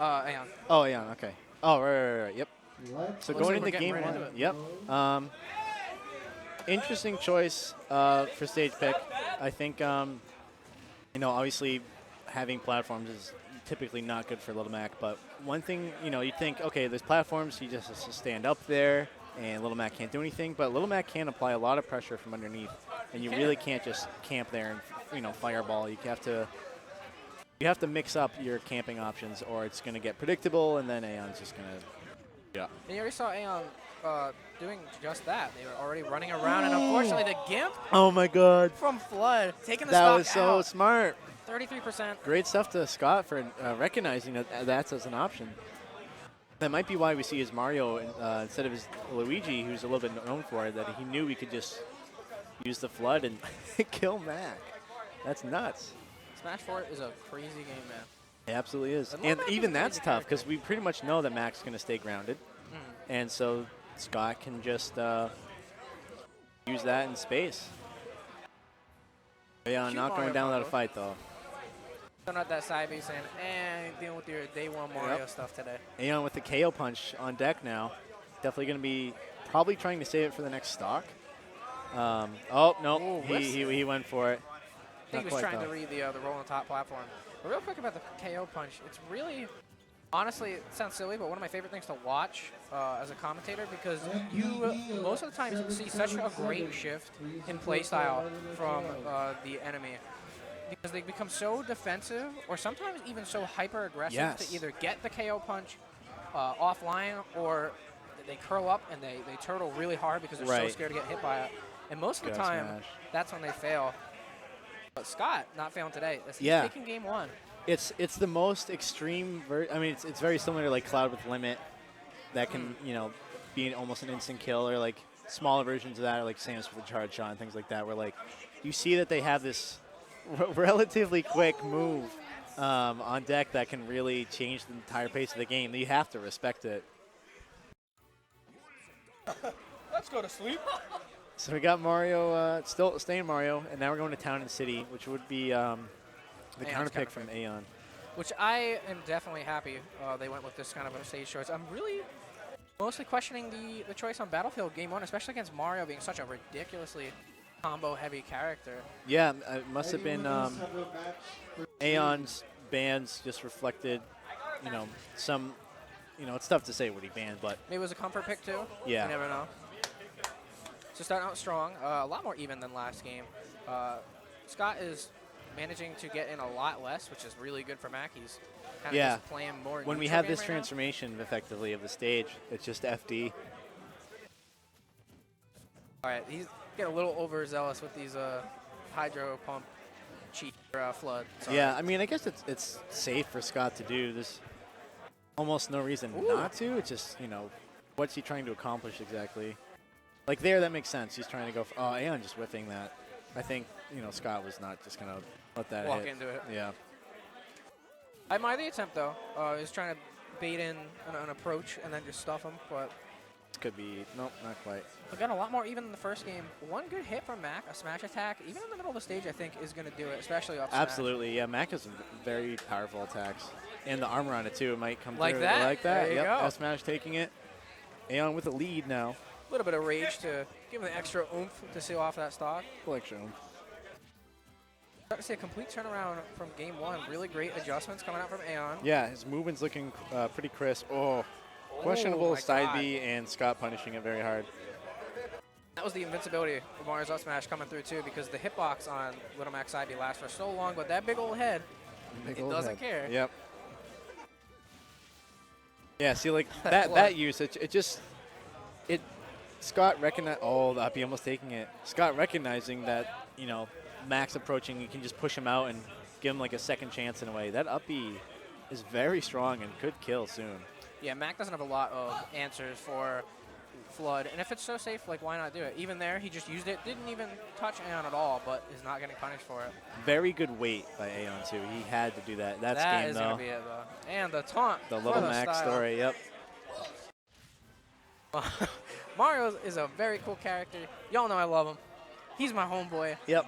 Aeon. Oh, Aeon, okay. Oh, right, yep. So Looks going like we're into getting game right one, into it. yep. Interesting choice for stage pick. I think, you know, obviously having platforms is typically not good for Little Mac, but one thing, you know, you think, okay, there's platforms, he just has to stand up there, and Little Mac can't do anything, but Little Mac can apply a lot of pressure from underneath, and you really can't just camp there and, you know, fireball. You have to mix up your camping options, or it's going to get predictable, and then Aeon's just going to, yeah. And you already saw Aeon doing just that. They were already running around, and unfortunately the Gimp Oh my God. from Flood taking the That stock was so out. smart. 33%. Great stuff to Scott for recognizing that that's as an option. That might be why we see his Mario instead of his Luigi, who's a little bit known for it, that he knew he could just use the Flood and kill Mac. That's nuts. Smash 4 is a crazy game, man. It absolutely is. And And Mac is even a that's crazy tough because character. we pretty much know that Mac's going to stay grounded. And so Scott can just use that in space. Yeah, Cute not Mario going down without a combo. fight, though. Don't have that side B saying, dealing with your day one Mario stuff today. Aeon with the KO punch on deck now. Definitely going to be probably trying to save it for the next stock. Oh, no, Ooh, he went for it. I think he was trying to read the roll on top platform. But real quick about the KO punch, it's really, honestly, it sounds silly, but one of my favorite things to watch as a commentator because you most of the time see such a great shift in playstyle from the enemy. Because they become so defensive or sometimes even so hyper aggressive to either get the KO punch offline or they curl up and they turtle really hard because they're so scared to get hit by it. And most of the time, that's when they fail. But Scott not failing today. He's taking game one. It's the most extreme. I mean, it's very similar to like Cloud with Limit, that can you know be almost an instant kill, or like smaller versions of that, or like Samus with a charge shot and things like that, where like you see that they have this relatively quick move on deck that can really change the entire pace of the game. You have to respect it. Let's go to sleep. So we got Mario, still staying Mario, and now we're going to Town and City, which would be the counter pick from Aeon. Which I am definitely happy they went with this kind of a stage choice. I'm really mostly questioning the choice on Battlefield Game 1, especially against Mario being such a ridiculously combo-heavy character. Yeah, it must have been Aeon's bans just reflected, you know, some, you know, it's tough to say what he banned, but Maybe it was a comfort pick too. Yeah. You never know. So starting out strong, a lot more even than last game. Scott is managing to get in a lot less, which is really good for Mac. He's kind of just playing more. When we have this transformation effectively of the stage, it's just FD. All right, he's getting a little overzealous with these hydro pump cheat flood. Sorry. Yeah, I mean, I guess it's safe for Scott to do. There's almost no reason not to. It's just, you know, what's he trying to accomplish exactly? Like there, that makes sense. He's trying to go, oh, Aeon just whiffing that. I think, you know, Scott was not just going to let that walk hit. into it. Yeah. I admire the attempt, though. He's trying to bait in an approach and then just stuff him, but This could be, nope, not quite. we got a lot more even in the first game. One good hit from Mac, a smash attack, even in the middle of the stage, I think, is going to do it, especially off smash. Absolutely, yeah. Mac has very powerful attacks. And the armor on it, too. It might come Like through. that? Like that. There you Yep. go. F smash taking it. Aeon with a lead now. A little bit of rage to give him the extra oomph to seal off that stock. Collection. Starting to see a complete turnaround from game one. Really great adjustments coming out from Aeon. Yeah, his movement's looking pretty crisp. Oh, questionable my side God. B, and Scott punishing it very hard. That was the invincibility of Mario's up smash coming through too, because the hitbox on Little Mac side B lasts for so long, but that big old head, it doesn't care. Yep. Yeah, see, like that use, Scott recognize. Oh, the up B almost taking it. Scott recognizing that, you know, Mac's approaching, you can just push him out and give him like a second chance in a way. That up B is very strong and could kill soon. Yeah, Mac doesn't have a lot of answers for Flood, and if it's so safe, like, why not do it? Even there, he just used it, didn't even touch Aeon at all, but is not getting punished for it. Very good weight by Aeon, too. He had to do that. That's that game, is though. going to be it, though. And the taunt. The Little Mac story, yep. Mario is a very cool character. Y'all know I love him. He's my homeboy. Yep.